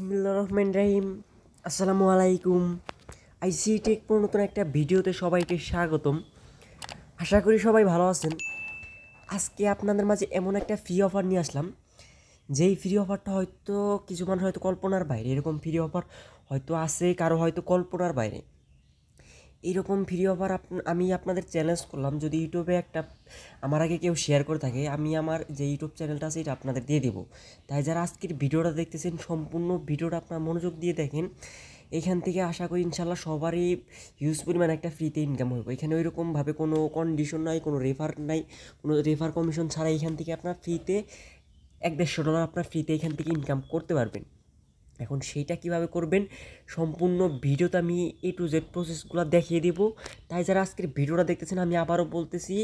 বিসমিল্লাহির রহমানির রহিম। আসসালামু আলাইকুম। আইসি টেক প্রো নতুন একটা ভিডিওতে সবাইকে স্বাগতম। আশা করি সবাই ভালো আছেন। আজকে আপনাদের মাঝে এমন একটা ফ্রি অফার নিয়ে আসলাম, যেই ফ্রি অফারটা হয়তো কিছু মানুষ হয়তো কল্পনার বাইরে। এরকম ফ্রি অফার হয়তো আছে কারো হয়তো কল্পনার বাইরে। এইরকম ফ্রি অফার আমি আপনাদের চ্যালেঞ্জ করলাম, যদি ইউটিউবে একটা আমার আগে কেউ শেয়ার করে থাকে, আমি আমার যে ইউটিউব চ্যানেলটা আছে এটা আপনাদের দিয়ে দেবো। তাই যারা আজকের ভিডিওটা দেখতেছেন, সম্পূর্ণ ভিডিওটা আপনার মনোযোগ দিয়ে দেখেন। এইখান থেকে আশা করি ইনশাল্লাহ সবারই হিউজ পরিমাণ একটা ফ্রিতে ইনকাম হবে। এখানে ওইরকমভাবে কোনো কন্ডিশন নাই, কোনো রেফার নাই, কোনো রেফার কমিশন ছাড়া এখান থেকে আপনার ফ্রিতে $150 আপনার ফ্রিতে এখান থেকে ইনকাম করতে পারবেন। এখন সেইটা কিভাবে করবেন সম্পূর্ণ ভিডিওতে আমি A to Z প্রসেসগুলো দেখিয়ে দেব। তাই যারা আজকের ভিডিওটা দেখতেছেন, আমি আবারও বলতেছি,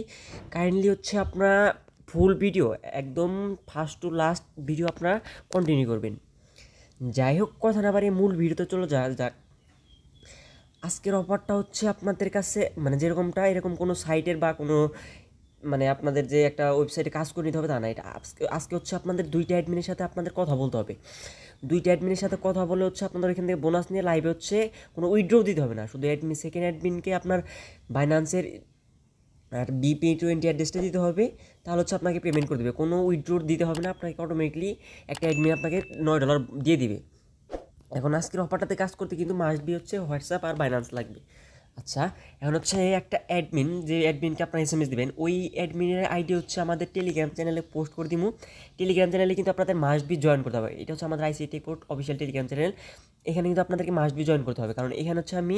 কাইন্ডলি হচ্ছে আপনারা ফুল ভিডিও একদম ফার্স্ট টু লাস্ট ভিডিও আপনারা কন্টিনিউ করবেন। যাই হোক, কথা না বাড়িয়ে মূল ভিডিওতে চলে যাক। আজকের অফারটা হচ্ছে আপনাদের কাছে মানে যেরকমটা এরকম কোনো সাইটের বা কোনো মানে আপনাদের যে একটা ওয়েবসাইটে কাজ করে নিতে হবে তা না। এটা আজকে হচ্ছে আপনাদের দুইটা অ্যাডমিনের সাথে আপনাদের কথা বলতে হবে। দুইটা অ্যাডমিনের সাথে কথা বলে হচ্ছে আপনাদের এখান থেকে বোনাস নিয়ে লাইভে হচ্ছে কোনো উইথড্রও দিতে হবে না। শুধু সেকেন্ড অ্যাডমিনকে আপনার বাইন্যান্সের আর BP20 অ্যাড্রেসটা দিতে হবে, তাহলে হচ্ছে আপনাকে পেমেন্ট করে দেবে। কোনো উইথড্রো দিতে হবে না, আপনাকে অটোমেটিকলি একটা অ্যাডমিন আপনাকে $9 দিয়ে দিবে। এখন আজকের অফারটাতে কাজ করতে কিন্তু মাস্ট বি হচ্ছে হোয়াটসঅ্যাপ আর বাইন্যান্স লাগবে। আচ্ছা, এখন হচ্ছে একটা অ্যাডমিন, যে অ্যাডমিনকে আপনার SMS দেবেন, ওই অ্যাডমিনের আইডি হচ্ছে আমাদের টেলিগ্রাম চ্যানেলে পোস্ট করে দিব। টেলিগ্রাম চ্যানেলে কিন্তু আপনাদের মাস্ট বি জয়েন করতে হবে। এটা হচ্ছে আমাদের IC Tech Pro official Telegram channel. এখানে কিন্তু আপনাদেরকে মাস্ট বি জয়েন করতে হবে, কারণ এখানে হচ্ছে আমি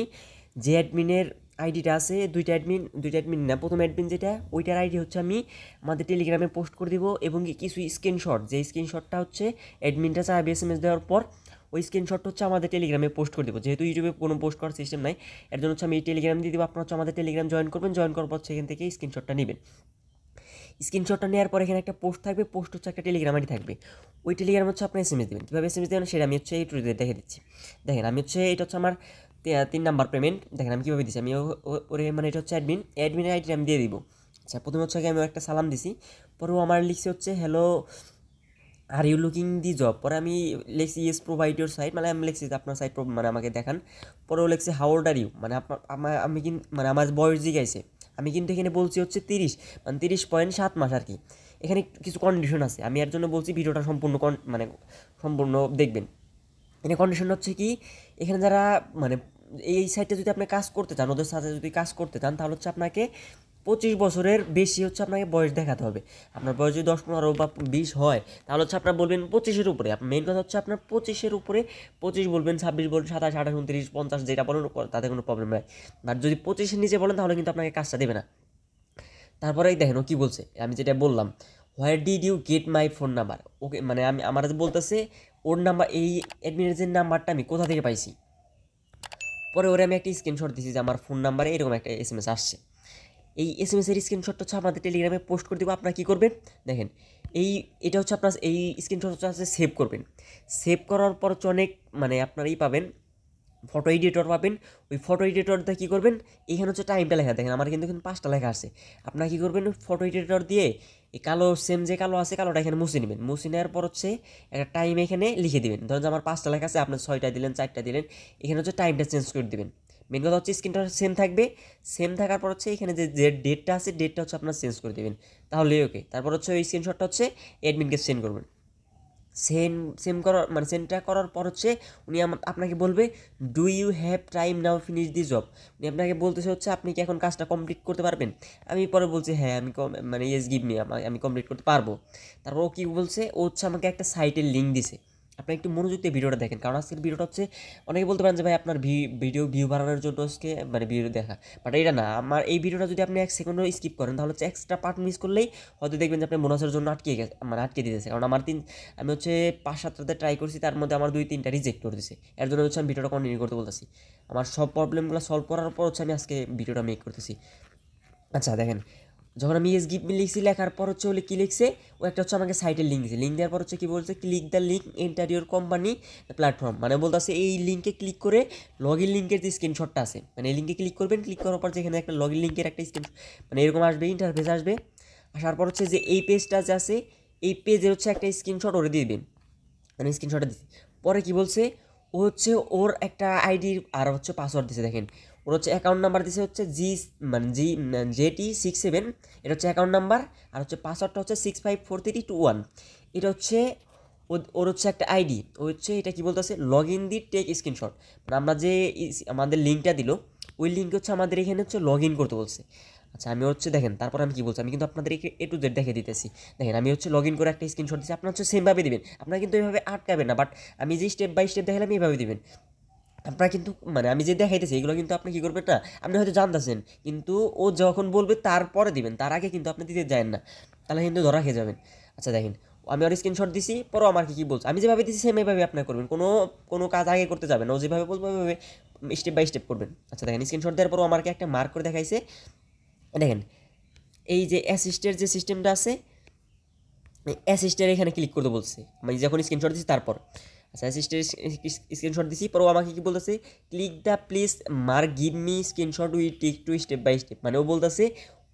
যে অ্যাডমিনের আইডিটা আছে, দুইটা অ্যাডমিন না, প্রথম অ্যাডমিন যেটা, ওইটার আইডি হচ্ছে আমি আমাদের টেলিগ্রামে পোস্ট করে দিব। এবং কিছু স্ক্রিনশট, যে স্ক্রিনশটটা হচ্ছে অ্যাডমিনটা চাইবে SMS দেওয়ার পর, ওই স্ক্রিনশটটা হচ্ছে আমাদের টেলিগ্রামে পোস্ট করে দেবো। যেহেতু ইউটিউবে কোনো পোস্ট করার সিস্টেম নাই, এর জন্য হচ্ছে আমি এই টেলিগ্রাম দিয়ে দেবো। আপনার হচ্ছে আমাদের টেলিগ্রাম জয়েন করবেন, জয়েন করার পর সেখান থেকে স্ক্রিনশটটা নেবেন। স্ক্রিনশটটা নেওয়ার পর এখানে একটা পোস্ট থাকবে, পোস্ট হচ্ছে একটা টেলিগ্রাম আইডি থাকবে। ওই টেলিগ্রাম হচ্ছে আপনি SMS দেবেন। কীভাবে SMS দেবেন সেটা আমি হচ্ছে এই টুরিতে দেখে দিচ্ছি। দেখেন, আমি হচ্ছে এটা হচ্ছে আমার 3 নাম্বার পেমেন্ট। দেখেন আমি কীভাবে দিচ্ছি। আমি ওরে মানে এটা হচ্ছে অ্যাডমিনের আইডি আমি দিয়ে দিব। আচ্ছা, প্রথমে হচ্ছে আমি একটা সালাম দিছি, পরেও আমার লিখছে হচ্ছে hello are you looking the job. পরে আমি লিখছি ইয়েস প্রোভাইড ইউর সাইট, মানে আমি লিখছি যে আপনার সাইট মানে আমাকে দেখান। পরেও লিখছি হাউ ওল্ড আর ইউ, মানে আমি কিন্তু মানে আমার বয়স জিজ্ঞাসা। আমি কিন্তু এখানে বলছি হচ্ছে 30, মানে 30.7 মাস আর কি। এখানে কিছু কন্ডিশন আছে, আমি এর জন্য বলছি ভিডিওটা মানে সম্পূর্ণ দেখবেন। এখানে কন্ডিশন হচ্ছে কি, এখানে যারা মানে এই সাইটে যদি আপনি কাজ করতে চান, ওদের সাথে যদি কাজ করতে চান, তাহলে হচ্ছে আপনাকে 25 বছরের বেশি হচ্ছে আপনাকে বয়স দেখাতে হবে। আপনার বয়স যদি 10, 15 বা 20 হয়, তাহলে হচ্ছে আপনার বলবেন 25-এর উপরে। আপনার মেইন কথা হচ্ছে আপনার 25-এর উপরে, 25 বলবেন, 26 বলবেন, 27, 28, 29, 50 যেটা বলেন তাতে কোনো প্রবলেম নাই। বাট যদি 25-এর নিচে বলেন, তাহলে কিন্তু আপনাকে কাজটা দেবে না। তারপরেই দেখেন ও কী বলছে, আমি যেটা বললাম, where did you get my phone number. Okay, মানে আমার বলতেছে ওর নাম্বার, এই অ্যাডমিনের যে নাম্বারটা আমি কোথা থেকে পাইছি। পরে ওরে আমি একটা স্ক্রিনশট দিছি যে আমার ফোন নাম্বারে এরকম একটা SMS আসছে। এই SMS-এর স্ক্রিনশটটা হচ্ছে আমাদের টেলিগ্রামে পোস্ট করে দেবো। আপনারা কী করবেন দেখেন, এটা হচ্ছে আপনার এই স্ক্রিনশট হচ্ছে সেভ করবেন। সেভ করার পর হচ্ছে অনেক মানে আপনারা পাবেন, ফটো এডিটর পাবেন। ওই ফটো এডিটরটা কী করবেন, এখানে হচ্ছে টাইমটা লেখা, দেখেন আমার কিন্তু 5টা লেখা আছে। আপনারা কী করবেন, ফটো এডিটর দিয়ে এই কালো সেম যে কালো আছে, কালোটা এখানে মুছে নেবেন। মুছে নেওয়ার পর হচ্ছে একটা টাইম এখানে লিখে দেবেন। ধরুন যে আমার 5টা লেখা আছে, আপনার 6টা দিলেন, 4টা দিলেন, এখানে হচ্ছে টাইমটা চেঞ্জ করে দেবেন। মেন কথা হচ্ছে স্ক্রিনটা সেম থাকবে। সেম থাকার পর হচ্ছে এখানে যে ডেটটা আছে, ডেটটা হচ্ছে আপনার চেঞ্জ করে দেবেন, তাহলেই ওকে। তারপর হচ্ছে ওই স্ক্রিনশটটা হচ্ছে অ্যাডমিনকে সেন্ড করবেন। সেম করার মানে সেন্ডটা করার পর হচ্ছে উনি আপনাকে বলবে do you have time now finish the job. উনি আপনাকে বলতেছে হচ্ছে আপনি কি এখন কাজটা কমপ্লিট করতে পারবেন। আমি পরে বলছি হ্যাঁ, আমি মানে ইয়েস গিভ মি, আমি কমপ্লিট করতে পারবো। তারপর ও কী বলছে, ও হচ্ছে আমাকে একটা সাইটের লিঙ্ক দিছে। আপনি একটু মনোযোগ দিয়ে ভিডিওটা দেখেন, কারণ আজকের ভিডিওটা হচ্ছে অনেকে বলতে পারেন যে ভাই আপনার ভিডিও ভিউ বাড়ানোর জন্য আজকে মানে ভিডিও দেখা, বাট এটা না। আমার এই ভিডিওটা যদি আপনি 1 সেকেন্ডও স্কিপ করেন, তাহলে হচ্ছে এক্সট্রা পার্ট মিস করলেই হয়তো দেখবেন যে আপনি বোনাসের জন্য আটকে দিতেছে। কারণ আমি হচ্ছে 5-7টাতে ট্রাই করছি, তার মধ্যে আমার 2-3টা রিজেক্ট করে দিয়েছে। এর জন্য হচ্ছে আমি ভিডিওটা কন্টিনিউ করতে বলতেছি। আমার সব প্রবলেমগুলো সলভ করার পর হচ্ছে আমি আজকে ভিডিওটা মেক করতেছি। আচ্ছা দেখেন, যখন আমি ইয়েস গিভ মি লিখছি, লেখার পর হচ্ছে ওলে কী লিখছে, ও একটা হচ্ছে আমাকে সাইটের লিঙ্ক দিয়েছে। লিঙ্ক দেওয়ার পর হচ্ছে কী বলছে, click the link enter your company platform, মানে বলতেছে এই লিঙ্কে ক্লিক করে লগ ইন লিঙ্কের যে স্ক্রিনশটটা আছে, মানে এই লিঙ্কে ক্লিক করবেন। ক্লিক করার পর যেখানে একটা লগ ইন লিঙ্কের একটা স্ক্রিন মানে এরকম আসবে, ইন্টারফেস আসবে। আসার পর হচ্ছে যে এই পেজটা যে আছে, এই পেজের হচ্ছে একটা স্ক্রিনশট ওরে দিয়ে দিবেন। আমি স্ক্রিনশটটা দিচ্ছি। পরে কি বলছে, ও হচ্ছে ওর একটা আইডি আর হচ্ছে পাসওয়ার্ড দিছে। দেখেন ওর হচ্ছে অ্যাকাউন্ট নাম্বার দিছে হচ্ছে JT67, এটা হচ্ছে অ্যাকাউন্ট নাম্বার, আর হচ্ছে পাসওয়ার্ডটা হচ্ছে 654321। এটা হচ্ছে ওর হচ্ছে একটা আইডি। ও হচ্ছে এটা কি বলতেছে, log in the take screenshot, মানে আমরা যে আমাদের লিঙ্কটা দিল ওই লিঙ্ক হচ্ছে আমাদের এখানে হচ্ছে লগ ইন করতে বলছে। আচ্ছা আমি হচ্ছে দেখেন তারপর আমি কি বলছি, আমি কিন্তু আপনাদের A to Z দেখে দিতেছি। দেখেন আমি হচ্ছে লগ ইন করে একটা স্ক্রিনশট দিচ্ছি, আপনার হচ্ছে সেমভাবে দিবেন, আপনারা কিন্তু এইভাবে আটকাবেন না, বাট আমি যে স্টেপ বাই স্টেপ দেখালাম এইভাবে দিবেন। আপনারা কিন্তু মানে আমি যে দেখাইতেছি এগুলো কিন্তু আপনি কী করবেন না, আপনি হয়তো জানতেছেন কিন্তু ও যখন বলবে তারপরে দিবেন, তার আগে কিন্তু আপনি দিতে যাবেন না, তাহলে কিন্তু ধরা খেয়ে যাবেন। আচ্ছা দেখেন আমি আর স্ক্রিনশট দিছি, পরও আমার কি বলছে, আমি যেভাবে দিচ্ছি সেম এইভাবে আপনার করবেন, কোনো কাজ আগে করতে যাবেন না, ও যেভাবে বলবো ওইভাবে স্টেপ বাই স্টেপ করবেন। আচ্ছা দেখেন স্ক্রিনশট দেওয়ার পরও আমাকে একটা মার্ক করে দেখাইছে। দেখেন এই যে অ্যাসিস্টের যে সিস্টেমটা আছে, অ্যাসিস্টের এখানে ক্লিক করতে বলছে, আমি যখন স্ক্রিনশট দিচ্ছি তারপর। আচ্ছা অ্যাসিস্টের স্ক্রিনশট দিছি, পরও আমাকে কি বলতেছে, click the please mark give me screenshot we take to step by step, মানে ও বলতেছে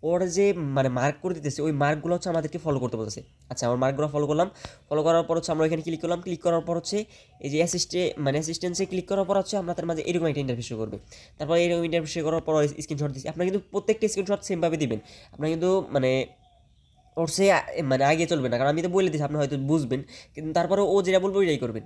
ওর যে মানে মার্ক করে দিতেছে ওই মার্কগুলো হচ্ছে আমাদেরকে ফলো করতে বলতেছে। আচ্ছা আমার মার্কগুলো ফলো করলাম, ফলো করার পর হচ্ছে আমরা এখানে ক্লিক করলাম, ক্লিক করার পর হচ্ছে এই যে অ্যাসিস্ট্যান্সে ক্লিক করার পর হচ্ছে আপনাদের মাঝে এরকম একটা ইন্টারভিউ করবে। তারপর এরকম ইন্টারভিউ করার পর স্ক্রিনশট দিচ্ছি, আপনারা কিন্তু প্রত্যেকটা স্ক্রিনশট সেমভাবে দিবেন, আপনারা কিন্তু মানে ওর সে মানে আগে চলবে না, কারণ আমি তো বলে দিচ্ছি আপনি হয়তো বুঝবেন, কিন্তু তারপরে ও যেটা বলবে ওইটাই করবেন।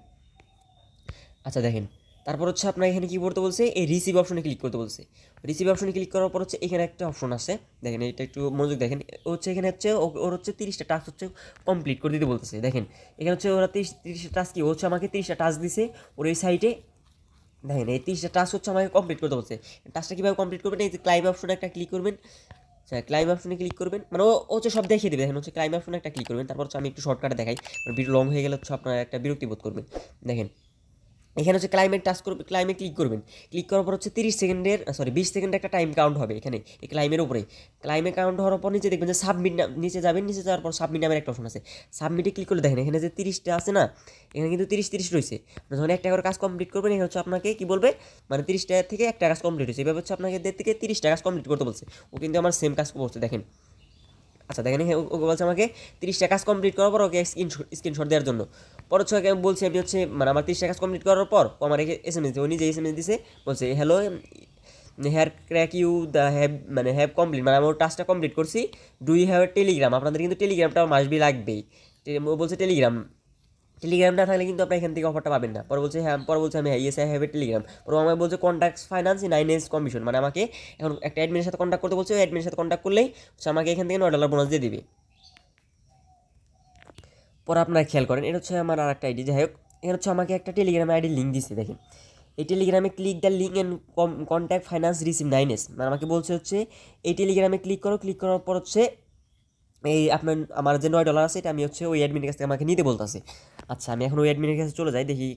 আচ্ছা দেখেন তারপর হচ্ছে আপনার এখানে কী করতে বলছে, এই রিসিভ অপশনে ক্লিক করতে বলছে। রিসিভ অপশনে ক্লিক করার পর হচ্ছে এখানে একটা অপশন আছে, দেখেন এটা একটু মনোযোগ দেখেন, হচ্ছে এখানে হচ্ছে ওর হচ্ছে 30টা টাস্ক হচ্ছে কমপ্লিট করে দিতে বলতেছে। দেখেন এখানে হচ্ছে ওরা 30টা টাস্ক কি হচ্ছে আমাকে 30টা টাস্ক দিছে ওর এই সাইটে। দেখেন এই 30টা টাস্ক হচ্ছে আমাকে কমপ্লিট করতে বলছে। টাস্কটা কীভাবে কমপ্লিট করবেন, এই যে ক্লাইম অপশনে একটা ক্লিক করবেন। আচ্ছা ক্লাইম অপশনে ক্লিক করবেন, মানে ও হচ্ছে সব দেখিয়ে দেবে। দেখেন হচ্ছে ক্লাইম অপশনে একটা ক্লিক করবেন, তারপর হচ্ছে আমি একটু শর্টকাটে দেখাই, মানে ভিডিও লং হয়ে গেলে হচ্ছে আপনারা একটা বিরক্তি বোধ করবেন। দেখেন এখানে হচ্ছে ক্লাইমেট টাচ করবে, ক্লাইমে ক্লিক করবেন, ক্লিক করার পর হচ্ছে 20 সেকেন্ডের একটা টাইম কাউন্ট হবে এখানে এই ক্লাইমের উপরে। ক্লাইমে কাউন্ট হওয়ার পর নিচে দেখবেন যে সাবমিট, নিচে যাবেন, নিচে যাওয়ার পর সাবমিট নামের একটা অপশন আছে, সাবমিটে ক্লিক করলে দেখেন এখানে যে 30টা আছে না, এখানে কিন্তু 30 রয়েছে। যখন একটা করে কাজ কমপ্লিট করবেন এখানে হচ্ছে আপনাকে কি বলবে, মানে 30টা থেকে একটা কাজ কমপ্লিট হয়েছে, এভাবে হচ্ছে আপনাকে থেকে 30টা কাজ কমপ্লিট করতে বলছে। ও কিন্তু আমার সেম কাজ করছে দেখেন। আচ্ছা দেখেন ওকে বলছে আমাকে 30টা কাজ কমপ্লিট করার পর ওকে স্ক্রিনশট দেওয়ার জন্য। পর হচ্ছে ওকে বলছি আমি হচ্ছে মানে আমার 30টা কাজ কমপ্লিট করার পর ও আমার SMS দিচ্ছে, ও নিজে SMS দিছে, বলছে hello here crack you the have complete, মানে আমি ওর টাস্কটা কমপ্লিট করছি, ডু ইউ হ্যাভ টেলিগ্রাম, আপনাদের কিন্তু টেলিগ্রামটা মাসবি লাগবেই। ও বলছে টেলিগ্রাম না থাকলে কিন্তু আপনার এখান থেকে অফারটা পাবেন না। পরে বলছে হ্যাঁ, পরে বলছে আমি হ্যাঁ yes I have a Telegram. পরে আমাকে বলছে কন্ট্যাক্ট ফাইন্যান্স 9 কমিশন, মানে আমাকে এখন একটা অ্যাডমিনের সাথে কন্ট্যাক্ট করতে বলছে, ওই অ্যাডমিনের সাথে কন্ট্যাক্ট করলেই আমাকে এখান থেকে $9 বোনাস দিয়ে দিবে। পরে আপনারা খেয়াল করেন এটা হচ্ছে আমার আর একটা আইডি, যাই হোক এখানে হচ্ছে আমাকে একটা টেলিগ্রামে আইডি লিঙ্ক দিচ্ছে। দেখেন এই টেলিগ্রামে click the link and contact finance receive 9S, মানে আমাকে বলছে হচ্ছে এই টেলিগ্রামে ক্লিক করো, ক্লিক করার পর হচ্ছে এই আমার যে $9 আছে এটা আমি হচ্ছে ওই অ্যাডমিনের কাছ থেকে আমাকে নিতে বলতেছে। আচ্ছা আমি এখন ওই অ্যাডমিনের কাছে চলে যাই, দেখি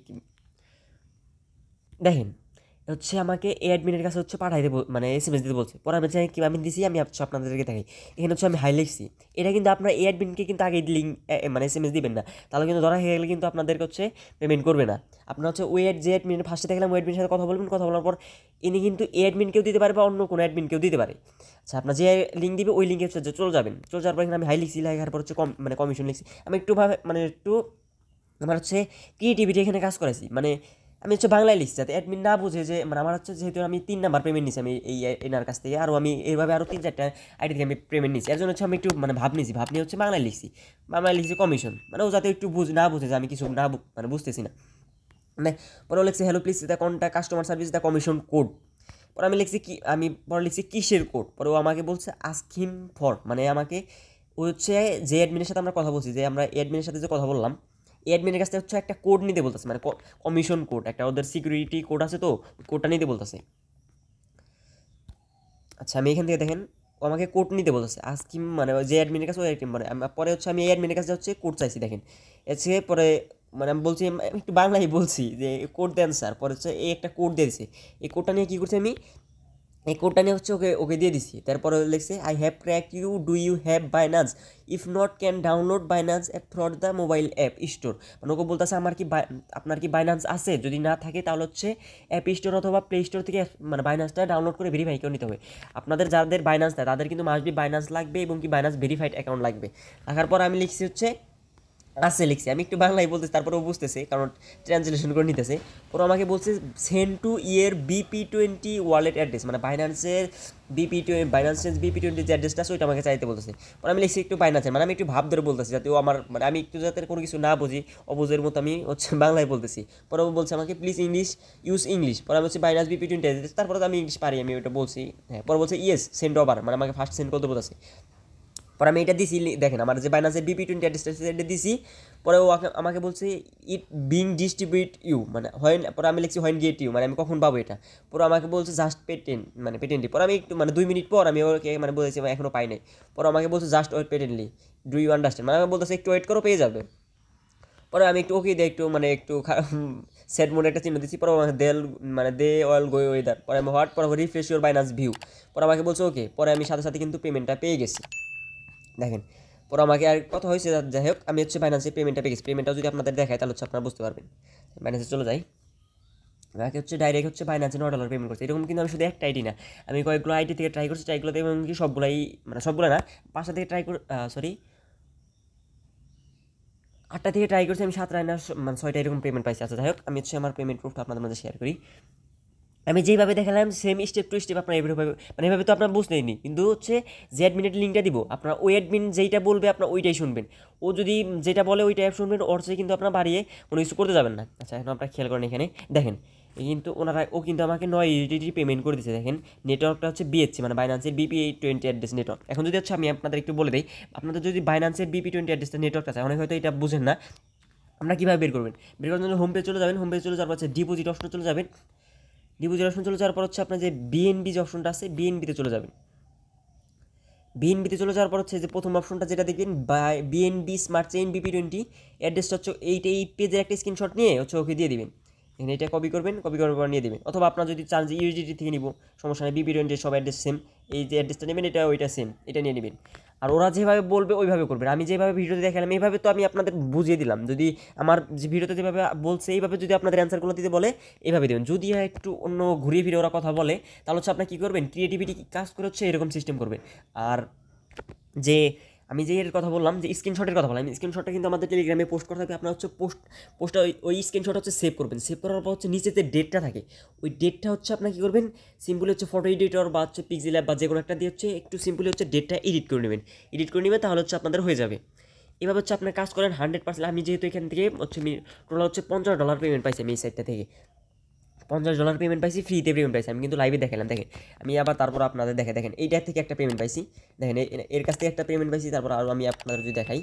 দেখেন হচ্ছে আমাকে এই অ্যাডমিনের কাছে হচ্ছে পাঠাই দেবো, মানে SMS দিতে বলছে। পরে আমি চাই কি আমি দিছি, আমি হচ্ছে আপনাদেরকে দেখাই, এখানে হচ্ছে আমি হাই লিখছি। এটা কিন্তু আপনার এই অ্যাডমিনকে কিন্তু আগে লিঙ্ক মানে SMS দিবেন না, তাহলে কিন্তু ধরা হয়ে গেলে কিন্তু আপনাদেরকে হচ্ছে পেমেন্ট করবে না। আপনার হচ্ছে ওই যে অ্যাডমিনের ফার্স্টে দেখলাম ওই অ্যাডমিনের সাথে কথা বলবেন, কথা বলার পর ইনি কিন্তু এই অ্যাডমিনকেও দিতে পারে বা অন্য কোনো অ্যাডমিনকেও দিতে পারে। আচ্ছা আপনার যে লিঙ্ক দিবে ওই লিঙ্কে হচ্ছে চলে যাবেন, চলে যাওয়ার পর এখানে আমি হাই লিখছি, লেখার পর হচ্ছে মানে কমিশন লিখছি। আমি একটু আমার হচ্ছে ক্রিয়েটিভিটি এখানে কাজ করেছি, মানে আমি হচ্ছে বাংলায় লিখছি যাতে অ্যাডমিন না বুঝে যে মানে আমার হচ্ছে যেহেতু আমি 3 নাম্বার পেমেন্ট নিছি আমি এই এনার কাছ থেকে, আরও আমি এইভাবে আরও 3-4টা আইডি থেকে আমি পেমেন্ট নিছি, এর জন্য হচ্ছে আমি একটু মানে ভাব নিয়ে হচ্ছে বাংলায় লিখছি কমিশন, মানে ও যাতে একটু না বুঝে যে আমি কিছু না মানে বুঝতেছি না। মানে পরে লিখছি hello please the contact customer service the commission code. পরে আমি লিখছি পরে লিখছি কিসের কোড, পরে ও আমাকে বলছে আস্ক হিম ফর, মানে আমাকে ও হচ্ছে যে অ্যাডমিনের সাথে আমরা কথা বলছি, যে আমরা অ্যাডমিনের সাথে যে কথা বললাম এই অ্যাডমিনের কাছে হচ্ছে একটা কোড নিতে বলতেছে, মানে কমিশন কোড, একটা ওদের সিকিউরিটি কোড আছে, তো কোডটা নিতে বলতেছে। আচ্ছা আমি এখান থেকে দেখেন ও আমাকে কোড নিতে বলতেছে আজকিম, মানে যে অ্যাডমিনের কাছে ওই অ্যাডমিন, মানে পরে হচ্ছে আমি এই অ্যাডমিনের কাছে হচ্ছে কোড চাইছি। দেখেন এসে পরে মানে আমি বলছি, আমি একটু বাংলায় বলছি যে কোড দেন স্যার, পরে হচ্ছে এই একটা কোড দিয়ে দিছে। এই কোডটা নিয়ে কী করছি আমি, এই কোডটা নিয়ে হচ্ছে ওকে ওকে দিয়ে দিছি। তারপরে লিখছে I have crack you, do you have Binance, if not can download Binance app through the mobile app store, মানে ওকে বলতেছে আপনার কি বাইন্যান্স আছে, যদি না থাকে তাহলে হচ্ছে অ্যাপ স্টোর অথবা প্লে স্টোর থেকে মানে বাইন্যান্সটা ডাউনলোড করে ভেরিফাই করে নিতে হবে। আপনাদের যাদের বাইন্যান্স নেয় তাদের কিন্তু মাস্ট বি বাইন্যান্স লাগবে এবং কি বাইন্যান্স ভেরিফাইড অ্যাকাউন্ট লাগবে। রাখার পর আমি লিখছি হচ্ছে আছে লিখছি, আমি একটু বাংলায় বলতেছি, তারপরেও বুঝতেছে কারণ ট্রান্সলেশন করে নিতেছে। পরে আমাকে বলছে সেন্ড টু ইয়ের BP20 ওয়ালেট অ্যাড্রেস, মানে বাইন্যান্সের BP20 যে অ্যাড্রেসটা আছে ওইটা আমাকে চাইতে বলতেছে। পরে আমি লিখছি একটু বাইন্যান্সের, মানে আমি একটু ভাব ধরে বলতেছি যাতে ও আমার, মানে আমি একটু যাতে কোনো কিছু না বুঝি অবুঝের মতো আমি হচ্ছে বাংলায় বলতেছি। পরে ও বলছে আমাকে প্লিজ ইউজ ইংলিশ। পরে আমি হচ্ছে বাইন্যান্স BP20 অ্যাড্রেস, তারপরে তো আমি ইংলিশ পারি, আমি ওইটা বলছি। হ্যাঁ, পরে বলছে ইয়েস সেন্ড ওভার, মানে আমাকে ফার্স্ট সেন্ড করতে বলতেছে। পরে আমি এটা দিছি, দেখেন আমার যে বাইন্যান্সের BP20 অ্যাড্রেসটা এটা দিছি। পরে ও আমাকে বলছে ইট বিং ডিস্ট্রিবিউট ইউ, মানে হয়। পরে আমি লিখছি হোয়েন গেট ইউ, মানে আমি কখন পাবো এটা। পরে আমাকে বলছে জাস্ট পেটেন্টলি। পরে আমি একটু মানে 2 মিনিট পর আমি ওকে মানে বলেছি এখনও পাই নাই। পরে আমাকে বলছে just wait patiently, do you understand, মানে আমি বলতেছে একটু ওয়েট করো পেয়ে যাবে। পরে আমি একটু ওকে দিয়ে একটু মানে একটু সেট মোডে একটা চিহ্ন দিচ্ছি। পরে আমাকে দে অল গো ওয়েদার। পরে আমি হোয়াট, পরে রিফ্রেশ ইউর বাইন্যান্স ভিউ। পরে আমাকে বলছে ওকে। পরে আমি সাথে সাথে কিন্তু পেমেন্টটা পেয়ে গেছি, দেখেন। পরে আমাকে আর কথা হয়েছে, যাই হোক আমি হচ্ছে বাইন্যান্সে পেমেন্টটা পেয়ে গেছি। পেমেন্টটা যদি আপনাদের দেখায় তাহলে হচ্ছে আপনারা বুঝতে পারবেন। বাইন্যান্সে চলে যাই, আমাকে হচ্ছে ডাইরেক্ট হচ্ছে বাইন্যান্সে $9 পেমেন্ট করছে। এরকম কিন্তু আমি শুধু একটা আইডি না, আমি কয়েকগুলো আইডি থেকে ট্রাই করছি, ট্রাইগুলোতে এবং কি সবগুলাই, মানে সবগুলো না, 5টা থেকে ট্রাই করে, সরি 8টা থেকে ট্রাই করছি আমি, 7টা না মানে 6টা এরকম পেমেন্ট পাইছি। আচ্ছা যাই হোক, আমি হচ্ছে আমার পেমেন্ট প্রুফটা আপনাদের মধ্যে শেয়ার করি। আমি যেইভাবে দেখালাম সেম স্টেপ টু স্টেপ আপনার এইভাবে, মানে এভাবে তো আপনার বুঝতেইনি, কিন্তু হচ্ছে যে অ্যাডমিনের লিঙ্কটা দিব আপনার, ওই অ্যাডমিন যেইটা বলবে আপনার ওইটাই শুনবেন। ও যদি যেটা বলে ওইটাই শুনবেন, ওর চেয়ে কিন্তু আপনার বাড়িয়ে কোনো কিছু করতে যাবেন না। আচ্ছা এখন আপনারা খেয়াল করেন এখানে দেখেন, কিন্তু ও কিন্তু আমাকে 9 USDT পেমেন্ট করে দিচ্ছে। দেখেন নেটওয়ার্কটা হচ্ছে BHC, মানে বাইন্যান্সের BP20 অ্যাড্রেস নেটওয়ার্ক। এখন যদি হচ্ছে আমি আপনাদের একটু বলে দিই, আপনাদের যদি বাইন্যান্সের BP20 অ্যাড্রেসটা নেটওয়ার্ক আছে, অনেক হয়তো এটা বুঝেন না, আপনারা কীভাবে বের করবেন। বের করার জন্য হোম পেজ চলে যাবেন, হোম পেজ চলে যাওয়ার পর হচ্ছে ডিপোজিট অপশনে চলে যাবেন। ডিপোজিট অপশন চলে যাওয়ার পর হচ্ছে আপনার যে BNB যে অপশনটা আছে BNBতে চলে যাবেন। BNBতে চলে যাওয়ার পর হচ্ছে যে প্রথম অপশনটা যেটা দেখবেন BNB স্মার্ট চেইন BP20 অ্যাড্রেসটা হচ্ছে এই পেজের একটা স্ক্রিনশট নিয়ে হচ্ছে ওকে দিয়ে দিবেন। এখানে এটা কপি করবেন, কপি করার পর নিয়ে দেবেন। অথবা আপনার যদি চান যে USDT থেকে নিব, সমস্যা নেই, BP20 সব অ্যাড্রেস সেম, এই যে অ্যাড্রেসটা নেবেন এটা ওইটা সেম, এটা নিয়ে নেবেন। আর ওরা যেভাবে বলবে ওইভাবে করবেন। আমি যেভাবে ভিডিওতে দেখালাম এইভাবে তো আমি আপনাদের বুঝিয়ে দিলাম। যদি আমার যে ভিডিওতে যেভাবে বলছে এইভাবে যদি আপনাদের অ্যান্সারগুলো দিতে বলে এইভাবে দেবেন। যদি একটু অন্য ঘুরিয়ে ফিরে ওরা কথা বলে তাহলে হচ্ছে আপনার কী করবেন, ক্রিয়েটিভিটি কাজ করে হচ্ছে এরকম সিস্টেম করবেন। আর যে আমি যে এর কথা বললাম, যে স্ক্রিনশটের কথা বললাম, স্ক্রিনশটটা কিন্তু আমাদের টেলিগ্রামে পোস্ট করা থাকে। আপনার হচ্ছে পোস্টটা ওই স্ক্রিনশট হচ্ছে সেভ করবেন। সেভ করার পর হচ্ছে নিচে যে ডেটটা থাকে ওই ডেটটা হচ্ছে আপনার কী করবেন, সিম্পলি হচ্ছে ফটো এডিটর বা হচ্ছে পিক্সেল অ্যাপ বা যে কোনো একটা দিয়ে হচ্ছে একটু সিম্পলি হচ্ছে ডেটটা এডিট করে নেবেন। তাহলে হচ্ছে আপনাদের হয়ে যাবে। এভাবে হচ্ছে আপনার কাজ করেন 100%। আমি যেহেতু এখান থেকে হচ্ছে টোটাল হচ্ছে $50 পেমেন্ট পাইছি আমি এই সাইটটা থেকে, $50 পেমেন্ট পাইছি, ফ্রিতে পেমেন্ট পাইছি। আমি কিন্তু লাইভে দেখালাম, দেখেন আমি আবার তারপর আপনাদের দেখেন এইটার থেকে একটা পেমেন্ট পাইছি, দেখেন এর কাছ থেকে একটা পেমেন্ট পাইছি। তারপর আরও আমি আপনাদের যদি দেখাই,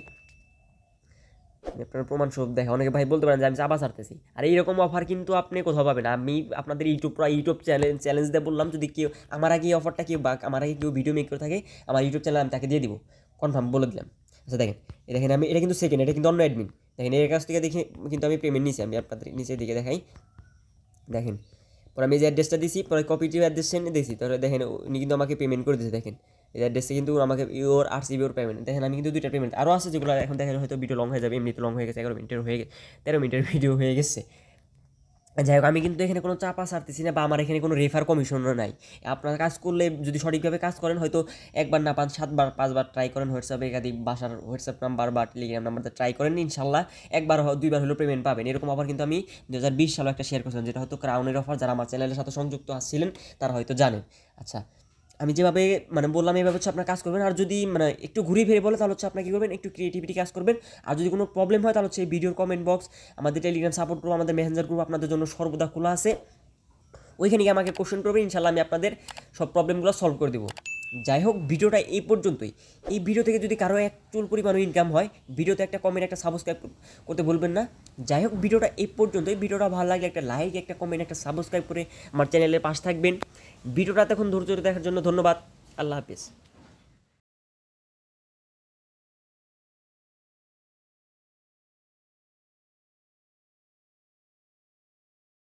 আপনার প্রমাণ স্বরূপ দেখে অনেকে ভাই বলতে পারেন যে আমি চাপা ছাড়তেছি, আর এইরকম অফার কিন্তু আপনি কোথাও পাবেন। আমি আপনাদের ইউটিউব চ্যালেঞ্জ দিয়ে বললাম, যদি কেউ আমার আগে এই অফারটা বা আমার আগে কেউ ভিডিও মেক করে থাকে আমার ইউটিউব চ্যানেল আমি তাকে দিয়ে দিব, কনফার্ম বলে দিলাম। আচ্ছা দেখেন আমি এটা কিন্তু সেকেন্ড, এটা কিন্তু অন্য অ্যাডমিন। দেখেন এর কাছ থেকে দেখে কিন্তু আমি পেমেন্ট নিয়েছি। আমি আপনাদের নিচের দিকে দেখাই, দেখেন পরে আমি যে অ্যাড্রেসটা দিছি, পরে কপিটিভ অ্যাড্রেস সেন্ড দিয়েছি, তাহলে দেখেন উনি কিন্তু আমাকে পেমেন্ট করে দিয়েছে। দেখেন এই অ্যাড্রেসে কিন্তু আমাকে ইউর RCB ওর পেমেন্ট, দেখেন আমি কিন্তু 2টা পেমেন্ট আরও আছে যেগুলো এখন দেখেন হয়তো ভিডিও লং হয়ে যাবে, এমনিতে লং হয়ে গেছে, 11 মিনিটের 13 মিনিটের ভিডিও হয়ে গেছে। যাই হোক আমি কিন্তু এখানে কোনো চাপা ছাড়তেছি না বা আমার এখানে কোনো রেফার কমিশনও নাই। আপনার কাজ করলে যদি সঠিকভাবে কাজ করেন, হয়তো একবার না 5-7বার 5বার ট্রাই করেন, হোয়াটসঅ্যাপে একাধিক বাসার হোয়াটসঅ্যাপ নাম্বার বা টেলিগ্রাম নাম্বারতে ট্রাই করেন, ইনশাল্লাহ 1-2বার হলেও পেমেন্ট পাবেন। এরকম অফার কিন্তু আমি 2020 সালে একটা শেয়ার করেছিলাম, যেটা হয়তো ক্রাউনের অফার। যারা আমার চ্যানেলের সাথে সংযুক্ত ছিলেন তারা হয়তো জানেন। আচ্ছা আমি যেভাবে মানে বললাম এইভাবে হচ্ছে আপনার কাজ করবেন। আর যদি মানে একটু ঘুরিয়ে ফিরে বলে তাহলে হচ্ছে আপনার কী করবেন, একটু ক্রিয়েটিভিটি কাজ করবেন। আর যদি কোনো প্রবলেম হয় তাহলে হচ্ছে এই ভিডিওর কমেন্ট বক্স, আমাদের টেলিগ্রাম সাপোর্ট গ্রুপ, আমাদের মেসেঞ্জার গ্রুপ আপনাদের জন্য সর্বদা খোলা আছে। ওইখানে গিয়ে আমাকে কোশ্চেন করবেন, ইনশাল্লাহ আমি আপনাদের সব প্রবলেমগুলো সলভ করে দেবো। যাই হোক ভিডিওটা এই পর্যন্তই। এই ভিডিও থেকে যদি কারো এক চুল পরিমাণও ইনকাম হয়, ভিডিওতে একটা কমেন্ট একটা সাবস্ক্রাইব করতে ভুলবেন না। যাই হোক ভিডিওটা এই পর্যন্তই। ভিডিওটা ভালো লাগলে একটা লাইক, একটা কমেন্ট, একটা সাবস্ক্রাইব করে আমার চ্যানেলের পাশে থাকবেন। ভিডিওটা তখন ধৈর্য ধরে দেখার জন্য ধন্যবাদ। আল্লাহ হাফিজ।